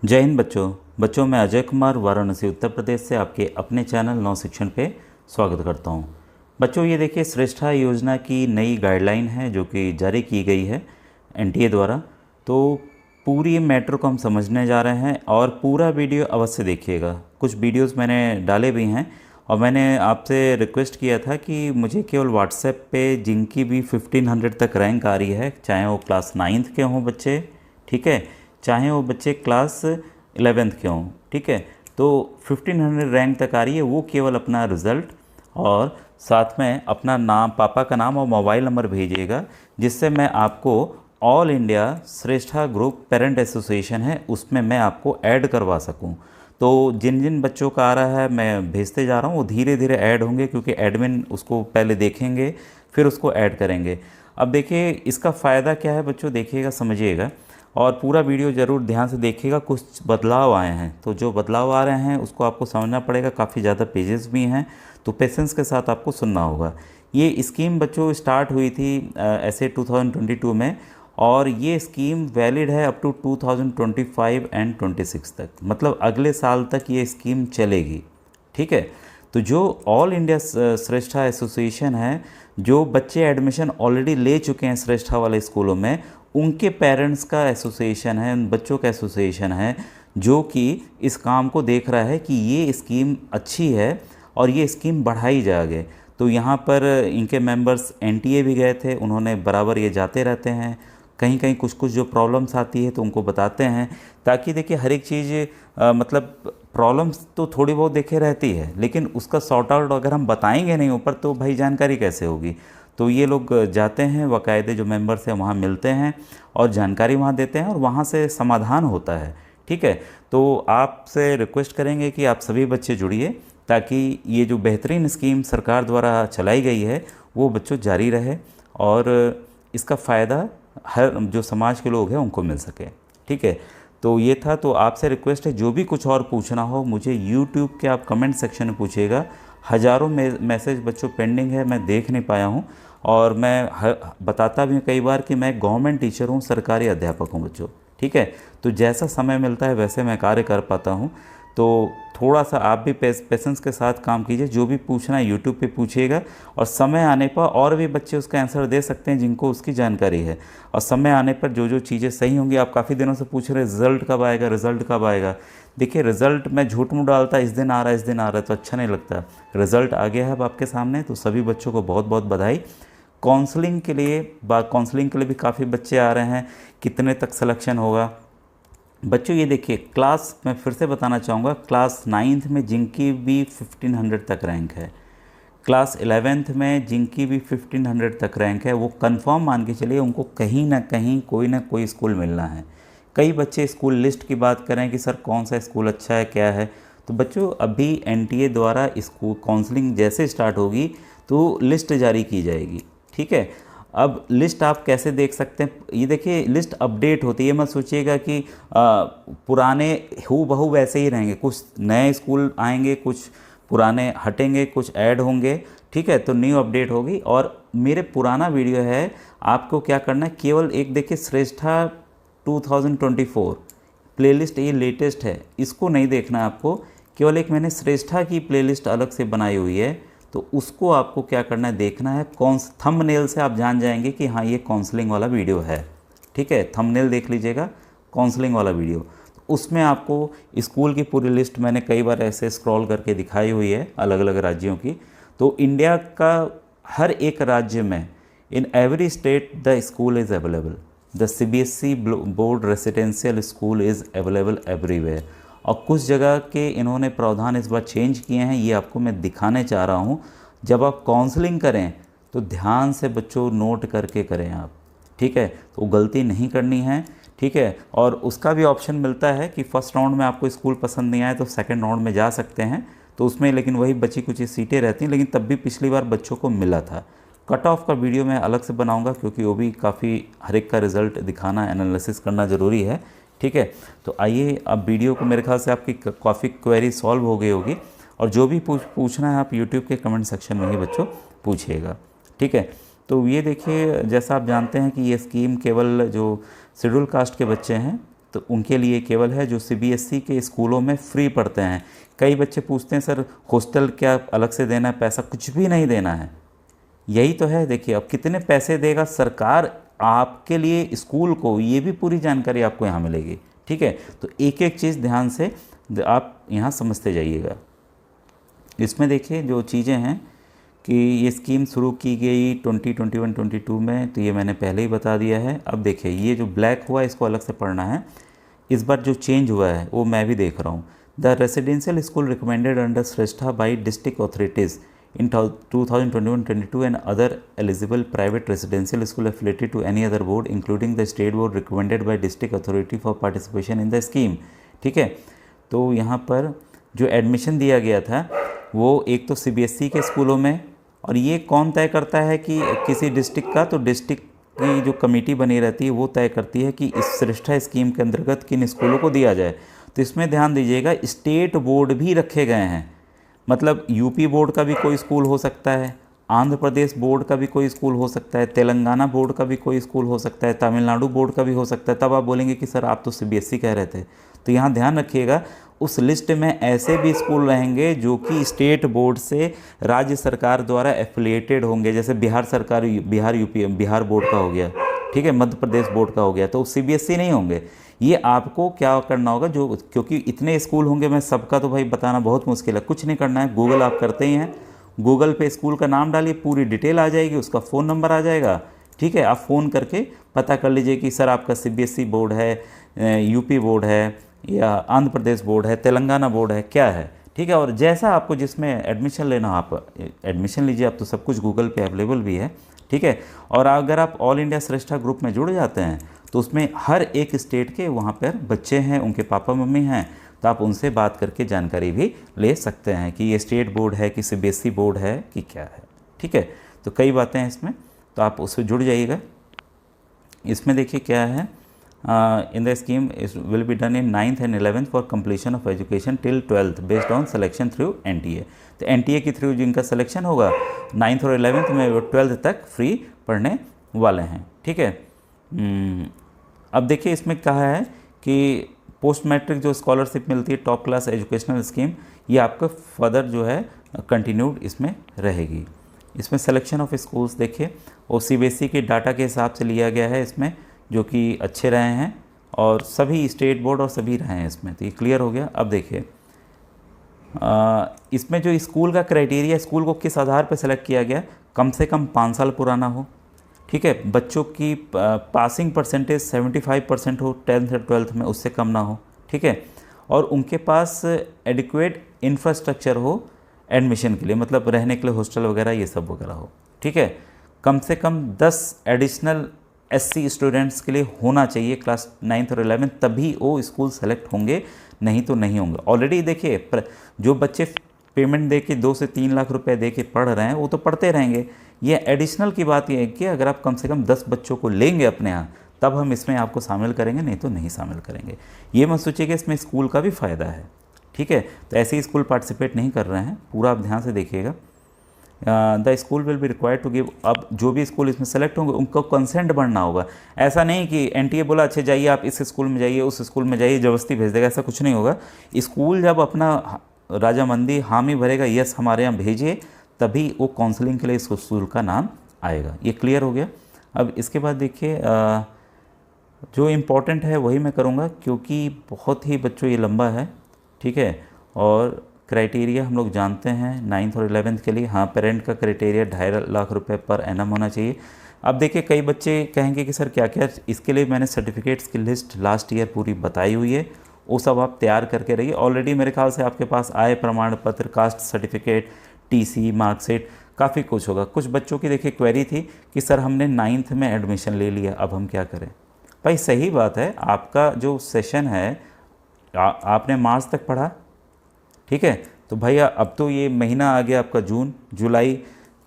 जय हिंद बच्चों मैं अजय कुमार वाराणसी उत्तर प्रदेश से आपके अपने चैनल नव शिक्षण पे स्वागत करता हूँ। बच्चों ये देखिए श्रेष्ठा योजना की नई गाइडलाइन है जो कि जारी की गई है एनटीए द्वारा। तो पूरी मैटर को हम समझने जा रहे हैं और पूरा वीडियो अवश्य देखिएगा। कुछ वीडियोस मैंने डाले भी हैं और मैंने आपसे रिक्वेस्ट किया था कि मुझे केवल व्हाट्सएप पे जिनकी भी 1500 तक रैंक आ रही है, चाहे वो क्लास 9th के हों बच्चे, ठीक है, चाहे वो बच्चे क्लास 11th के हों, ठीक है, तो 1500 रैंक तक आ रही है, वो केवल अपना रिज़ल्ट और साथ में अपना नाम, पापा का नाम और मोबाइल नंबर भेजिएगा, जिससे मैं आपको ऑल इंडिया श्रेष्ठा ग्रुप पेरेंट एसोसिएशन है उसमें मैं आपको ऐड करवा सकूं। तो जिन जिन बच्चों का आ रहा है मैं भेजते जा रहा हूँ, वो धीरे धीरे ऐड होंगे क्योंकि एडमिन उसको पहले देखेंगे फिर उसको ऐड करेंगे। अब देखिए इसका फ़ायदा क्या है बच्चों, देखिएगा समझिएगा और पूरा वीडियो ज़रूर ध्यान से देखिएगा। कुछ बदलाव आए हैं तो जो बदलाव आ रहे हैं उसको आपको समझना पड़ेगा, काफ़ी ज़्यादा पेजेस भी हैं तो पेशेंस के साथ आपको सुनना होगा। ये स्कीम बच्चों स्टार्ट हुई थी ऐसे 2022 में और ये स्कीम वैलिड है अप टू 2025 एंड 26 तक, मतलब अगले साल तक ये स्कीम चलेगी, ठीक है। तो जो ऑल इंडिया श्रेष्ठा एसोसिएशन है, जो बच्चे एडमिशन ऑलरेडी ले चुके हैं श्रेष्ठा वाले स्कूलों में, उनके पेरेंट्स का एसोसिएशन है, उन बच्चों का एसोसिएशन है जो कि इस काम को देख रहा है कि ये स्कीम अच्छी है और ये स्कीम बढ़ाई जाए। तो यहाँ पर इनके मेंबर्स एनटीए भी गए थे, उन्होंने बराबर ये जाते रहते हैं, कहीं कहीं कुछ कुछ जो प्रॉब्लम्स आती है तो उनको बताते हैं, ताकि देखिए हर एक चीज़ मतलब प्रॉब्लम्स तो थोड़ी बहुत देखे रहती है लेकिन उसका सॉर्ट आउट अगर हम बताएंगे नहीं ऊपर तो भाई जानकारी कैसे होगी। तो ये लोग जाते हैं, बाकायदे जो मेंबर्स हैं वहाँ मिलते हैं और जानकारी वहाँ देते हैं और वहाँ से समाधान होता है, ठीक है। तो आपसे रिक्वेस्ट करेंगे कि आप सभी बच्चे जुड़िए ताकि ये जो बेहतरीन स्कीम सरकार द्वारा चलाई गई है वो बच्चों जारी रहे और इसका फ़ायदा हर जो समाज के लोग हैं उनको मिल सके, ठीक है। तो ये था, तो आपसे रिक्वेस्ट है जो भी कुछ और पूछना हो मुझे यूट्यूब के आप कमेंट सेक्शन में पूछिएगा। हज़ारों मैसेज बच्चों पेंडिंग है, मैं देख नहीं पाया हूँ और मैं बताता भी हूँ कई बार कि मैं गवर्नमेंट टीचर हूँ, सरकारी अध्यापक हूँ बच्चों, ठीक है। तो जैसा समय मिलता है वैसे मैं कार्य कर पाता हूँ। तो थोड़ा सा आप भी पेशेंस के साथ काम कीजिए, जो भी पूछना है यूट्यूब पे पूछिएगा और समय आने पर और भी बच्चे उसका आंसर दे सकते हैं जिनको उसकी जानकारी है। और समय आने पर जो जो चीज़ें सही होंगी, आप काफ़ी दिनों से पूछ रहे रिज़ल्ट कब आएगा, रिज़ल्ट कब आएगा। देखिए रिज़ल्ट मैं झूठ मूठ डालता, इस दिन आ रहा है इस दिन आ रहा है तो अच्छा नहीं लगता। रिज़ल्ट आ गया है अब आपके सामने, तो सभी बच्चों को बहुत बहुत बधाई। काउंसलिंग के लिए भी काफ़ी बच्चे आ रहे हैं, कितने तक सिलेक्शन होगा बच्चों ये देखिए। क्लास मैं फिर से बताना चाहूँगा, क्लास 9th में जिनकी भी 1500 तक रैंक है, क्लास 11th में जिनकी भी 1500 तक रैंक है, वो कंफर्म मान के चलिए उनको कहीं ना कहीं कोई ना कोई स्कूल मिलना है। कई बच्चे स्कूल लिस्ट की बात करें कि सर कौन सा स्कूल अच्छा है क्या है, तो बच्चों अभी एनटीए द्वारा स्कूल काउंसलिंग जैसे स्टार्ट होगी तो लिस्ट जारी की जाएगी, ठीक है। अब लिस्ट आप कैसे देख सकते हैं, ये देखिए लिस्ट अपडेट होती है, मत सोचिएगा कि पुराने हू बहू वैसे ही रहेंगे, कुछ नए स्कूल आएंगे, कुछ पुराने हटेंगे, कुछ ऐड होंगे, ठीक है। तो न्यू अपडेट होगी और मेरे पुराना वीडियो है, आपको क्या करना है केवल एक देखिए श्रेष्ठा 2024 प्लेलिस्ट, ये लेटेस्ट है, इसको नहीं देखना है आपको, केवल एक मैंने श्रेष्ठा की प्लेलिस्ट अलग से बनाई हुई है तो उसको आपको क्या करना है देखना है। थंबनेल से आप जान जाएंगे कि हाँ ये काउंसलिंग वाला वीडियो है, ठीक है। थंबनेल देख लीजिएगा, काउंसलिंग वाला वीडियो, तो उसमें आपको स्कूल की पूरी लिस्ट मैंने कई बार ऐसे स्क्रॉल करके दिखाई हुई है अलग अलग राज्यों की। तो इंडिया का हर एक राज्य में, in every state the school is available, the CBSE board residential school is available everywhere. और कुछ जगह के इन्होंने प्रावधान इस बार चेंज किए हैं, ये आपको मैं दिखाने चाह रहा हूँ। जब आप काउंसलिंग करें तो ध्यान से बच्चों नोट करके करें आप, ठीक है, तो गलती नहीं करनी है, ठीक है। और उसका भी ऑप्शन मिलता है कि फर्स्ट राउंड में आपको स्कूल पसंद नहीं आए तो सेकंड राउंड में जा सकते हैं, तो उसमें लेकिन वही बची कुछ सीटें रहती हैं, लेकिन तब भी पिछली बार बच्चों को मिला था। कट ऑफ का वीडियो मैं अलग से बनाऊंगा क्योंकि वो भी काफ़ी हर एक का रिज़ल्ट दिखाना, एनालिसिस करना ज़रूरी है, ठीक है। तो आइए अब वीडियो को, मेरे ख्याल से आपकी काफ़ी क्वेरी सॉल्व हो गई होगी और जो भी पूछना है आप यूट्यूब के कमेंट सेक्शन में ही बच्चों पूछिएगा, ठीक है। तो ये देखिए जैसा आप जानते हैं कि ये स्कीम केवल जो शेड्यूल कास्ट के बच्चे हैं तो उनके लिए केवल है जो सीबीएसई के स्कूलों में फ्री पढ़ते हैं। कई बच्चे पूछते हैं सर हॉस्टल क्या अलग से देना है, पैसा कुछ भी नहीं देना है। यही तो है, देखिए अब कितने पैसे देगा सरकार आपके लिए स्कूल को, ये भी पूरी जानकारी आपको यहाँ मिलेगी। ठीक है, तो एक एक चीज़ ध्यान से आप यहाँ समझते जाइएगा। इसमें देखिए जो चीज़ें हैं कि ये स्कीम शुरू की गई 2021-22 में, तो ये मैंने पहले ही बता दिया है। अब देखिए ये जो ब्लैक हुआ इसको अलग से पढ़ना है। इस बार जो चेंज हुआ है वो मैं भी देख रहा हूँ। The residential school recommended under Shreshta by district authorities in 2021-22 and other eligible private residential school affiliated to any other board including the state board recommended by district authority for participation in the scheme। ठीक है, तो यहाँ पर जो admission दिया गया था वो एक तो सीबीएसई के स्कूलों में, और ये कौन तय करता है कि किसी डिस्ट्रिक्ट का, तो डिस्ट्रिक्ट की जो कमेटी बनी रहती है वो तय करती है कि इस श्रेष्ठा स्कीम के अंतर्गत किन स्कूलों को दिया जाए। तो इसमें ध्यान दीजिएगा स्टेट बोर्ड भी रखे गए हैं, मतलब यूपी बोर्ड का भी कोई स्कूल हो सकता है, आंध्र प्रदेश बोर्ड का भी कोई स्कूल हो सकता है, तेलंगाना बोर्ड का भी कोई स्कूल हो सकता है, तमिलनाडु बोर्ड का भी हो सकता है। तब आप बोलेंगे कि सर आप तो सीबीएसई कह रहे थे। तो यहाँ ध्यान रखिएगा उस लिस्ट में ऐसे भी स्कूल रहेंगे जो कि स्टेट बोर्ड से राज्य सरकार द्वारा एफिलिएटेड होंगे, जैसे बिहार सरकार, बिहार बोर्ड का हो गया, ठीक है, मध्य प्रदेश बोर्ड का हो गया, तो सीबीएसई नहीं होंगे। ये आपको क्या करना होगा, जो क्योंकि इतने स्कूल होंगे, मैं सबका तो भाई बताना बहुत मुश्किल है, कुछ नहीं करना है। गूगल आप करते ही हैं, गूगल पे स्कूल का नाम डालिए, पूरी डिटेल आ जाएगी, उसका फ़ोन नंबर आ जाएगा। ठीक है, आप फ़ोन करके पता कर लीजिए कि सर आपका सीबीएसई बोर्ड है, यूपी बोर्ड है, या आंध्र प्रदेश बोर्ड है, तेलंगाना बोर्ड है, क्या है। ठीक है, और जैसा आपको जिसमें एडमिशन लेना हो आप एडमिशन लीजिए। अब तो सब कुछ गूगल पे अवेलेबल भी है। ठीक है, और अगर आप ऑल इंडिया श्रेष्ठा ग्रुप में जुड़ जाते हैं तो उसमें हर एक स्टेट के वहाँ पर बच्चे हैं, उनके पापा मम्मी हैं, तो आप उनसे बात करके जानकारी भी ले सकते हैं कि ये स्टेट बोर्ड है कि सीबीएसई बोर्ड है कि क्या है। ठीक है, तो कई बातें हैं इसमें, तो आप उससे जुड़ जाइएगा। इसमें देखिए क्या है, in the scheme will be done in 9th and 11th for completion of education till 12th based on selection through NTA. तो एनटीए के थ्रू जिनका सिलेक्शन होगा 9th और 11th में वो 12th तक फ्री पढ़ने वाले हैं। ठीक है, अब देखिए इसमें कहा है कि पोस्ट मैट्रिक जो स्कॉलरशिप मिलती है टॉप क्लास एजुकेशनल स्कीम, ये आपका फर्दर जो है कंटिन्यूड इसमें रहेगी। इसमें सिलेक्शन ऑफ स्कूल्स देखिए और सीबीएसई के डाटा के हिसाब से लिया गया है इसमें, जो कि अच्छे रहे हैं और सभी स्टेट बोर्ड और सभी रहे हैं इसमें। तो ये क्लियर हो गया। अब देखिए इसमें जो स्कूल का क्राइटेरिया, स्कूल को किस आधार पर सेलेक्ट किया गया, कम से कम 5 साल पुराना हो। ठीक है, बच्चों की पासिंग परसेंटेज 75% हो 10th और 12th में, उससे कम ना हो। ठीक है, और उनके पास एडिक्वेट इंफ्रास्ट्रक्चर हो एडमिशन के लिए, मतलब रहने के लिए हॉस्टल वगैरह ये सब वगैरह हो। ठीक है, कम से कम 10 एडिशनल एससी स्टूडेंट्स के लिए होना चाहिए क्लास 9th और 11th, तभी वो स्कूल सेलेक्ट होंगे, नहीं तो नहीं होंगे। ऑलरेडी देखिए जो बच्चे पेमेंट दे के 2 से 3 लाख रुपए दे के पढ़ रहे हैं वो तो पढ़ते रहेंगे। ये एडिशनल की बात ये है कि अगर आप कम से कम 10 बच्चों को लेंगे अपने यहाँ, तब हम इसमें आपको शामिल करेंगे, नहीं तो नहीं शामिल करेंगे। ये मत सोचिए कि इसमें स्कूल का भी फ़ायदा है। ठीक है, तो ऐसे ही स्कूल पार्टिसिपेट नहीं कर रहे हैं, पूरा आप ध्यान से देखिएगा। The school will be required to give, अब जो भी स्कूल इसमें सेलेक्ट होंगे उनको कंसेंट बढ़ना होगा। ऐसा नहीं कि एनटीए बोला अच्छा जाइए आप इस स्कूल में जाइए, उस स्कूल में जाइए, ज़बरदस्ती भेज देगा, ऐसा कुछ नहीं होगा। स्कूल जब अपना राजामंदी हामी भरेगा, यस हमारे यहाँ भेजिए, तभी वो काउंसलिंग के लिए इस स्कूल का नाम आएगा। ये क्लियर हो गया। अब इसके बाद देखिए जो इम्पोर्टेंट है वही मैं करूँगा, क्योंकि बहुत ही बच्चों ये लंबा है। ठीक है, और क्राइटेरिया हम लोग जानते हैं 9th और 11th के लिए। हाँ, पेरेंट का क्राइटेरिया 2.5 लाख रुपए पर एनम होना चाहिए। अब देखिए कई बच्चे कहेंगे कि सर क्या क्या, इसके लिए मैंने सर्टिफिकेट्स की लिस्ट लास्ट ईयर पूरी बताई हुई है, वो सब आप तैयार करके रहिए। ऑलरेडी मेरे ख्याल से आपके पास आय प्रमाण पत्र, कास्ट सर्टिफिकेट, टीसी, मार्कशीट, काफ़ी कुछ होगा। कुछ बच्चों की देखिए क्वेरी थी कि सर हमने 9th में एडमिशन ले लिया, अब हम क्या करें। भाई सही बात है, आपका जो सेशन है आपने मार्च तक पढ़ा, ठीक है, तो भैया अब तो ये महीना आ गया आपका जून, जुलाई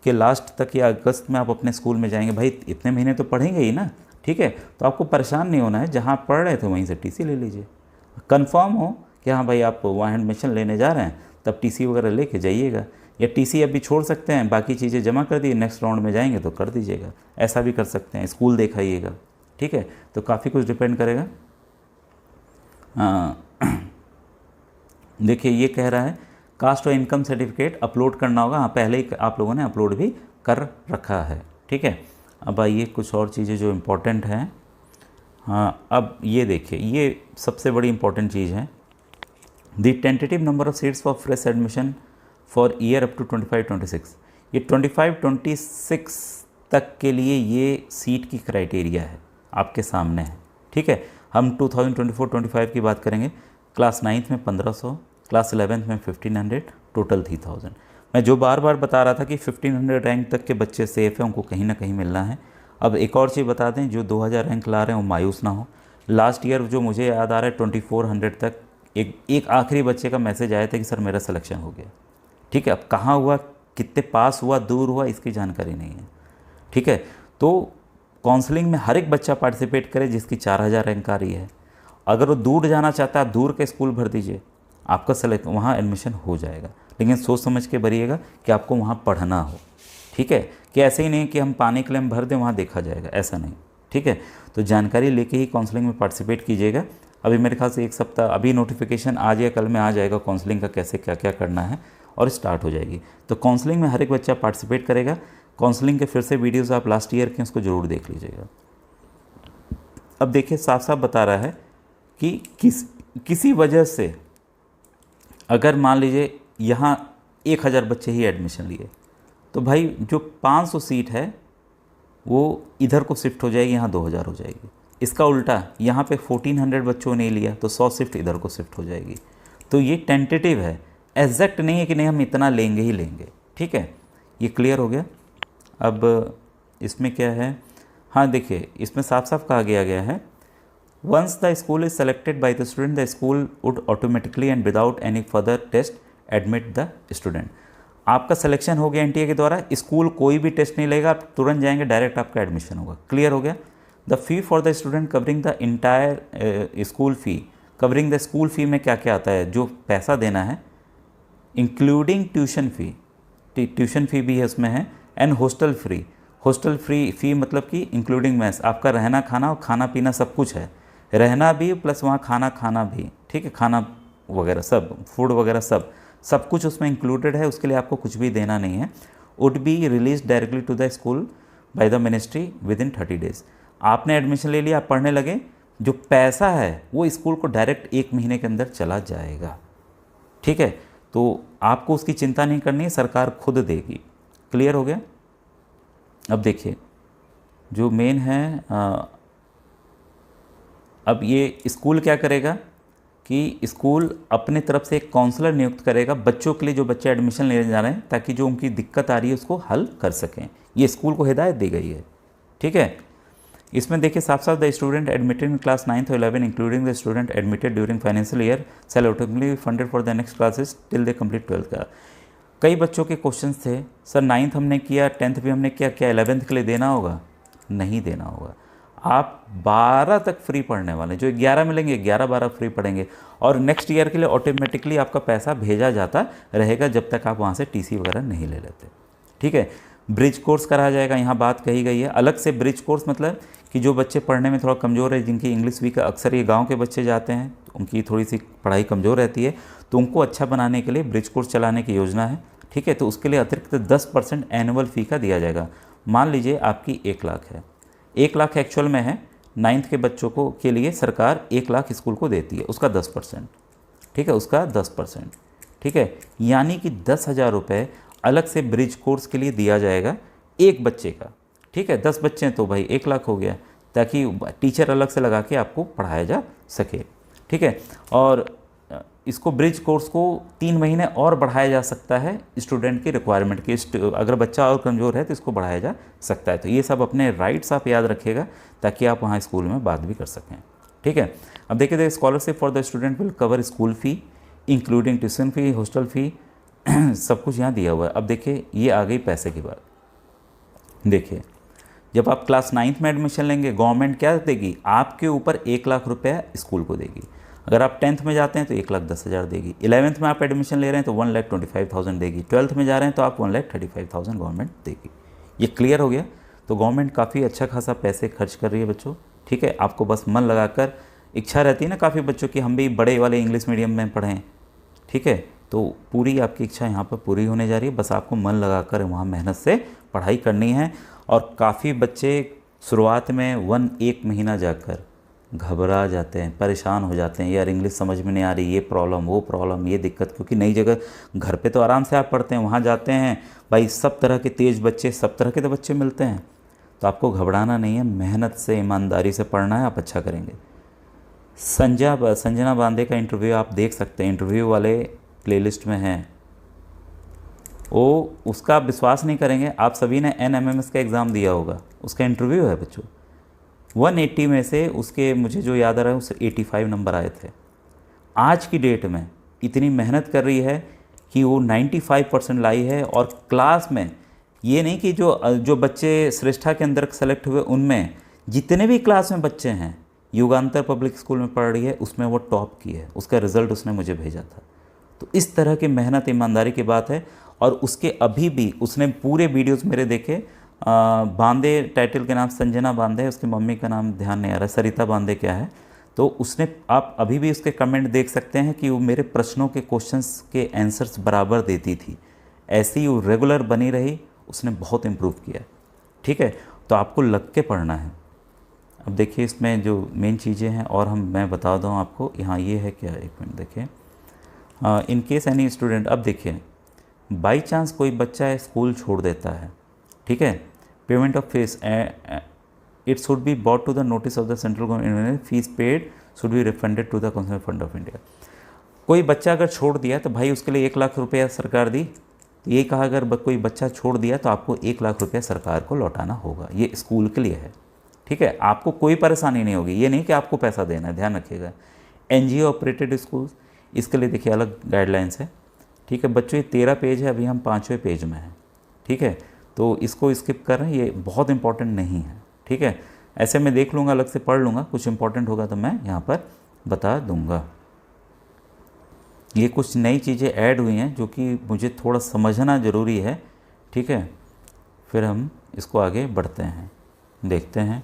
के लास्ट तक या अगस्त में आप अपने स्कूल में जाएंगे, भाई इतने महीने तो पढ़ेंगे ही ना। ठीक है, तो आपको परेशान नहीं होना है, जहाँ पढ़ रहे थे वहीं से टीसी ले लीजिए। कंफर्म हो कि हाँ भाई आप वहाँ एडमिशन लेने जा रहे हैं, तब टीसी वगैरह लेके जाइएगा, या टीसी अभी छोड़ सकते हैं, बाकी चीज़ें जमा कर दी, नेक्स्ट राउंड में जाएंगे तो कर दीजिएगा, ऐसा भी कर सकते हैं। स्कूल दिखाइएगा। ठीक है, तो काफ़ी कुछ डिपेंड करेगा। देखिए ये कह रहा है कास्ट और इनकम सर्टिफिकेट अपलोड करना होगा। हाँ, पहले ही आप लोगों ने अपलोड भी कर रखा है, ठीक है। अब आइए कुछ और चीज़ें जो इम्पोर्टेंट हैं। हाँ, अब ये देखिए, ये सबसे बड़ी इम्पोर्टेंट चीज़ है। The tentative number of seats for fresh admission for year up to 25-26। ये 25-26 तक के लिए ये सीट की क्राइटेरिया है, आपके सामने है, ठीक है। हम 2024-25 की बात करेंगे। क्लास 9th में 1500, क्लास 11th में 1500, टोटल 3000। मैं जो बार बार बता रहा था कि 1500 रैंक तक के बच्चे सेफ़ हैं, उनको कहीं ना कहीं मिलना है। अब एक और चीज़ बता दें, जो 2000 रैंक ला रहे हैं वो मायूस ना हो। लास्ट ईयर जो मुझे याद आ रहा है 2400 तक एक आखिरी बच्चे का मैसेज आया था कि सर मेरा सिलेक्शन हो गया, ठीक है। अब कहाँ हुआ, कितने पास हुआ, दूर हुआ, इसकी जानकारी नहीं है, ठीक है। तो काउंसलिंग में हर एक बच्चा पार्टिसिपेट करे जिसकी 4000 रैंक आ रही है। अगर वो दूर जाना चाहता है, आप दूर के स्कूल भर दीजिए, आपका सेलेक्ट वहाँ एडमिशन हो जाएगा। लेकिन सोच समझ के भरिएगा कि आपको वहाँ पढ़ना हो, ठीक है। कि ऐसे ही नहीं कि हम पानी के लिए हम भर दें वहाँ देखा जाएगा, ऐसा नहीं, ठीक है। तो जानकारी लेके ही काउंसलिंग में पार्टिसिपेट कीजिएगा। अभी मेरे ख्याल से एक सप्ताह, अभी नोटिफिकेशन आज या कल में आ जाएगा काउंसलिंग का, कैसे क्या क्या करना है, और स्टार्ट हो जाएगी। तो काउंसलिंग में हर एक बच्चा पार्टिसिपेट करेगा। काउंसलिंग के फिर से वीडियोस आप लास्ट ईयर के उसको ज़रूर देख लीजिएगा। अब देखिए साफ साफ बता रहा है कि किसी वजह से अगर मान लीजिए यहाँ 1000 बच्चे ही एडमिशन लिए, तो भाई जो 500 सीट है वो इधर को शिफ्ट हो जाएगी, यहाँ 2000 हो जाएगी। इसका उल्टा यहाँ पे 1400 बच्चों ने लिया तो 100 शिफ्ट इधर को शिफ्ट हो जाएगी। तो ये टेंटेटिव है, एग्जैक्ट नहीं है कि नहीं हम इतना लेंगे ही लेंगे, ठीक है। ये क्लियर हो गया। अब इसमें क्या है, हाँ देखिए इसमें साफ साफ कहा गया है, once the school is selected by the student the school would automatically and without any further test admit the student. आपका सिलेक्शन हो गया एनटीए के द्वारा, स्कूल कोई भी टेस्ट नहीं लेगा, आप तुरंत जाएंगे, डायरेक्ट आपका एडमिशन होगा। क्लियर हो गया। The fee for the student covering the entire school fee, covering the school fee में क्या क्या आता है, जो पैसा देना है, including tuition fee, tuition fee भी है उसमें है, and hostel free. Hostel fee मतलब कि इंक्लूडिंग मैस, आपका रहना खाना और खाना पीना सब कुछ है, रहना भी प्लस वहाँ खाना भी, ठीक है। खाना वगैरह सब, फूड वगैरह सब कुछ उसमें इंक्लूडेड है, उसके लिए आपको कुछ भी देना नहीं है। Would be release directly to the school by the ministry within 30 days. आपने एडमिशन ले लिया, आप पढ़ने लगे, जो पैसा है वो स्कूल को डायरेक्ट 1 महीने के अंदर चला जाएगा, ठीक है। तो आपको उसकी चिंता नहीं करनी है, सरकार खुद देगी। क्लियर हो गया। अब देखिए जो मेन है, अब ये स्कूल क्या करेगा कि स्कूल अपने तरफ से एक काउंसलर नियुक्त करेगा बच्चों के लिए, जो बच्चे एडमिशन लेने जा रहे हैं, ताकि जो उनकी दिक्कत आ रही है उसको हल कर सकें। ये स्कूल को हिदायत दी गई है, ठीक है। इसमें देखिए साफ साफ, the student admitted in class 9th और 11 including the student admitted during financial year shell automatically funded for the next classes till they complete 12th का। कई बच्चों के क्वेश्चंस थे, सर 9th हमने किया, 10th भी हमने किया, क्या 11th के लिए देना होगा? नहीं देना होगा। आप 12 तक फ्री पढ़ने वाले, जो 11 मिलेंगे 11-12 फ्री पढ़ेंगे, और नेक्स्ट ईयर के लिए ऑटोमेटिकली आपका पैसा भेजा जाता रहेगा जब तक आप वहाँ से टीसी वगैरह नहीं ले लेते, ठीक है। ब्रिज कोर्स कराया जाएगा, यहाँ बात कही गई है अलग से। ब्रिज कोर्स मतलब कि जो बच्चे पढ़ने में थोड़ा कमज़ोर है, जिनकी इंग्लिश वीक है, अक्सर ये गांव के बच्चे जाते हैं, तो उनकी थोड़ी सी पढ़ाई कमज़ोर रहती है, तो उनको अच्छा बनाने के लिए ब्रिज कोर्स चलाने की योजना है, ठीक है। तो उसके लिए अतिरिक्त 10% एनुअल फ़ी का दिया जाएगा। मान लीजिए आपकी 1 लाख है, 1 लाख एक्चुअल में है, 9th के बच्चों को के लिए सरकार 1 लाख स्कूल को देती है, उसका 10%, ठीक है, उसका 10%, ठीक है। यानी कि 10,000 रुपये अलग से ब्रिज कोर्स के लिए दिया जाएगा एक बच्चे का, ठीक है। 10 बच्चे हैं तो भाई 1 लाख हो गया, ताकि टीचर अलग से लगा के आपको पढ़ाया जा सके, ठीक है। और इसको ब्रिज कोर्स को 3 महीने और बढ़ाया जा सकता है स्टूडेंट की रिक्वायरमेंट की, अगर बच्चा और कमज़ोर है तो इसको बढ़ाया जा सकता है। तो ये सब अपने राइट्स आप याद रखिएगा, ताकि आप वहाँ स्कूल में बात भी कर सकें, ठीक है। अब देखिए scholarship for the student will cover school fee including tuition fee, hostel fee, सब कुछ यहाँ दिया हुआ है। अब देखिए ये आ गई पैसे की बात। देखिए जब आप क्लास 9th में एडमिशन लेंगे, गवर्नमेंट क्या देगी आपके ऊपर? 1 लाख रुपया स्कूल को देगी। अगर आप 10th में जाते हैं तो 1,10,000 देगी। 11th में आप एडमिशन ले रहे हैं तो 1,25,000 देगी। 12th में जा रहे हैं तो आप 1,35,000 गवर्नमेंट देगी। ये क्लियर हो गया। तो गवर्नमेंट काफ़ी अच्छा खासा पैसे खर्च कर रही है बच्चों, ठीक है। आपको बस मन लगाकर इच्छा रहती है ना काफ़ी बच्चों की, हम भी बड़े वाले इंग्लिश मीडियम में पढ़ें, ठीक है, तो पूरी आपकी इच्छा यहाँ पर पूरी होने जा रही है। बस आपको मन लगाकर वहाँ मेहनत से पढ़ाई करनी है। और काफ़ी बच्चे शुरुआत में 1 महीना जाकर घबरा जाते हैं, परेशान हो जाते हैं, यार इंग्लिश समझ में नहीं आ रही, ये प्रॉब्लम वो प्रॉब्लम ये दिक्कत, क्योंकि नई जगह, घर पे तो आराम से आप पढ़ते हैं, वहाँ जाते हैं भाई सब तरह के तेज़ बच्चे, सब तरह के तो बच्चे मिलते हैं। तो आपको घबराना नहीं है, मेहनत से ईमानदारी से पढ़ना है, आप अच्छा करेंगे। संजना बांदे का इंटरव्यू आप देख सकते हैं, इंटरव्यू वाले प्लेलिस्ट में हैं। वो उसका आप विश्वास नहीं करेंगे, आप सभी ने NMMS का एग्ज़ाम दिया होगा, उसका इंटरव्यू है बच्चों। 180 में से उसके, मुझे जो याद आ रहा है, उससे 85 नंबर आए थे। आज की डेट में इतनी मेहनत कर रही है कि वो 95% लाई है। और क्लास में ये नहीं कि जो बच्चे श्रेष्ठा के अंदर सेलेक्ट हुए, उनमें जितने भी क्लास में बच्चे हैं, युगांतर पब्लिक स्कूल में पढ़ रही है, उसमें वो टॉप की है। उसका रिज़ल्ट उसने मुझे भेजा था। तो इस तरह की मेहनत ईमानदारी की बात है। और उसके अभी भी उसने पूरे वीडियोस मेरे देखे। बांदे टाइटल के नाम संजना बांदे है, उसकी मम्मी का नाम ध्यान नहीं आ रहा, सरिता बांदे क्या है। तो उसने, आप अभी भी उसके कमेंट देख सकते हैं कि वो मेरे प्रश्नों के क्वेश्चंस के आंसर्स बराबर देती थी। ऐसी ही वो रेगुलर बनी रही, उसने बहुत इम्प्रूव किया। ठीक है, तो आपको लग के पढ़ना है। अब देखिए इसमें जो मेन चीज़ें हैं, और मैं बता दूँ आपको, यहाँ ये है क्या, एक मिनट देखिए। इन केस एनी स्टूडेंट, अब देखिए बाई चांस कोई बच्चा स्कूल छोड़ देता है, ठीक है, payment of fees it should be brought to the notice of the central government, fees paid should be refunded to the concern fund of India. कोई बच्चा अगर छोड़ दिया तो भाई उसके लिए 1 लाख रुपया सरकार दी। तो ये कहा, अगर कोई बच्चा छोड़ दिया तो आपको 1 लाख रुपया सरकार को लौटाना होगा। ये स्कूल के लिए है, ठीक है, आपको कोई परेशानी नहीं होगी। ये नहीं कि आपको पैसा देना है, ध्यान रखिएगा। NGO ऑपरेटेड स्कूल्स, इसके लिए देखिए अलग गाइडलाइंस है, ठीक है बच्चों। ये 13 पेज है, अभी हम 5वें पेज में हैं, ठीक है, तो इसको स्किप कर रहे हैं, ये बहुत इंपॉर्टेंट नहीं है, ठीक है। ऐसे मैं देख लूँगा, अलग से पढ़ लूँगा, कुछ इंपॉर्टेंट होगा तो मैं यहाँ पर बता दूँगा। ये कुछ नई चीज़ें ऐड हुई हैं जो कि मुझे थोड़ा समझना ज़रूरी है, ठीक है। फिर हम इसको आगे बढ़ते हैं, देखते हैं।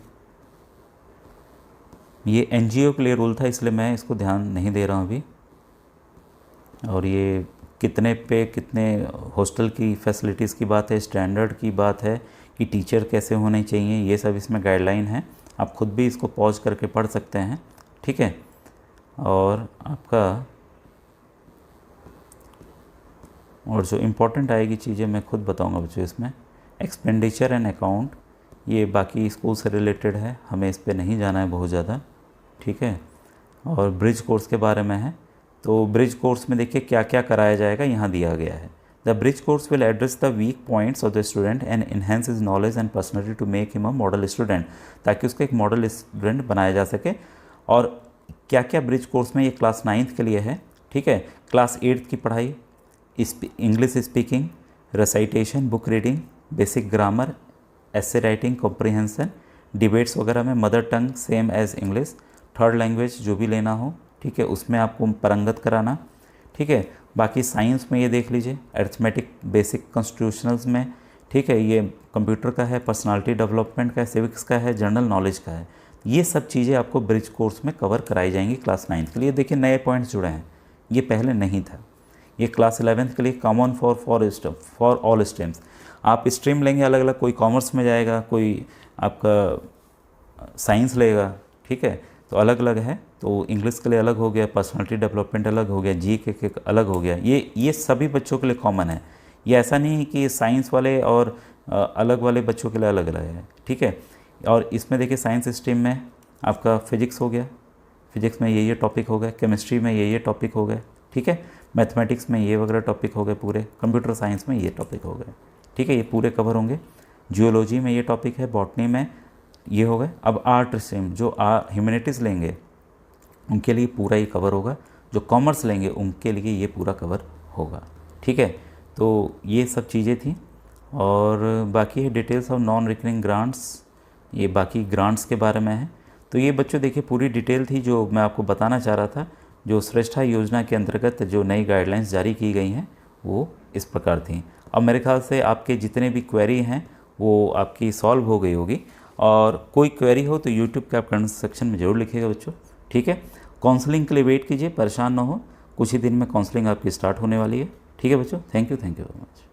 ये NGO के लिए रूल था, इसलिए मैं इसको ध्यान नहीं दे रहा हूँ अभी। और ये कितने पे कितने हॉस्टल की फैसिलिटीज़ की बात है, स्टैंडर्ड की बात है, कि टीचर कैसे होने चाहिए, ये सब इसमें गाइडलाइन है। आप खुद भी इसको पॉज करके पढ़ सकते हैं, ठीक है। और आपका, और जो इम्पोर्टेंट आएगी चीज़ें मैं खुद बताऊंगा बच्चों इसमें। एक्सपेंडिचर एंड अकाउंट, ये बाकी स्कूल से रिलेटेड है, हमें इस पे नहीं जाना है बहुत ज़्यादा, ठीक है। और ब्रिज कोर्स के बारे में है, तो ब्रिज कोर्स में देखिए क्या क्या कराया जाएगा, यहाँ दिया गया है। The bridge course will address the weak points of the student and enhance his knowledge and personality to make him a model student, ताकि उसको एक मॉडल स्टूडेंट बनाया जा सके। और क्या क्या ब्रिज कोर्स में, ये क्लास 9th के लिए है, ठीक है। क्लास 8th की पढ़ाई, English speaking, recitation, book reading, basic grammar, essay writing, comprehension, debates वगैरह में mother tongue same as English, third language जो भी लेना हो, ठीक है, उसमें आपको पारंगत कराना, ठीक है। बाकी साइंस में ये देख लीजिए, अरिथमेटिक, बेसिक कॉन्स्टिट्यूशनल्स में, ठीक है, ये कंप्यूटर का है, पर्सनालिटी डेवलपमेंट का है, सिविक्स का है, जनरल नॉलेज का है। ये सब चीज़ें आपको ब्रिज कोर्स में कवर कराई जाएंगी क्लास 9th के लिए। देखिए नए पॉइंट्स जुड़े हैं, ये पहले नहीं था। ये क्लास 11th के लिए कॉमन फॉर ऑल स्ट्रीम्स। आप स्ट्रीम लेंगे अलग अलग, कोई कॉमर्स में जाएगा, कोई आपका साइंस लेगा, ठीक है, तो अलग अलग है। तो इंग्लिश के लिए अलग हो गया, पर्सनालिटी डेवलपमेंट अलग हो गया, जी के अलग हो गया। ये सभी बच्चों के लिए कॉमन है। ये ऐसा नहीं है कि साइंस वाले और अलग वाले बच्चों के लिए अलग अलग है, ठीक है। और इसमें देखिए साइंस स्ट्रीम में आपका फिजिक्स हो गया, फिजिक्स में ये टॉपिक हो गए, केमिस्ट्री में ये टॉपिक हो गए, ठीक है, मैथमेटिक्स में ये वगैरह टॉपिक हो गए पूरे, कंप्यूटर साइंस में ये टॉपिक हो गए, ठीक है, ये पूरे कवर होंगे। जियोलॉजी में ये टॉपिक है, बॉटनी में ये हो गए। अब आर्ट स्ट्रीम, जो ह्यूमैनिटीज़ लेंगे उनके लिए पूरा ये कवर होगा, जो कॉमर्स लेंगे उनके लिए ये पूरा कवर होगा, ठीक है। तो ये सब चीज़ें थी। और बाकी है details of non recurring grants, ये बाकी ग्रांट्स के बारे में है। तो ये बच्चों देखिए पूरी डिटेल थी जो मैं आपको बताना चाह रहा था। जो श्रेष्ठा योजना के अंतर्गत जो नई गाइडलाइंस जारी की गई हैं वो इस प्रकार थी। अब मेरे ख्याल से आपके जितने भी क्वेरी हैं वो आपकी सॉल्व हो गई होगी। और कोई क्वेरी हो तो यूट्यूब के आप कमेंट सेक्शन में ज़रूर लिखिएगा बच्चों, ठीक है। काउंसलिंग के लिए वेट कीजिए, परेशान ना हो, कुछ ही दिन में काउंसलिंग आपकी स्टार्ट होने वाली है। ठीक है बच्चों, थैंक यू वेरी मच।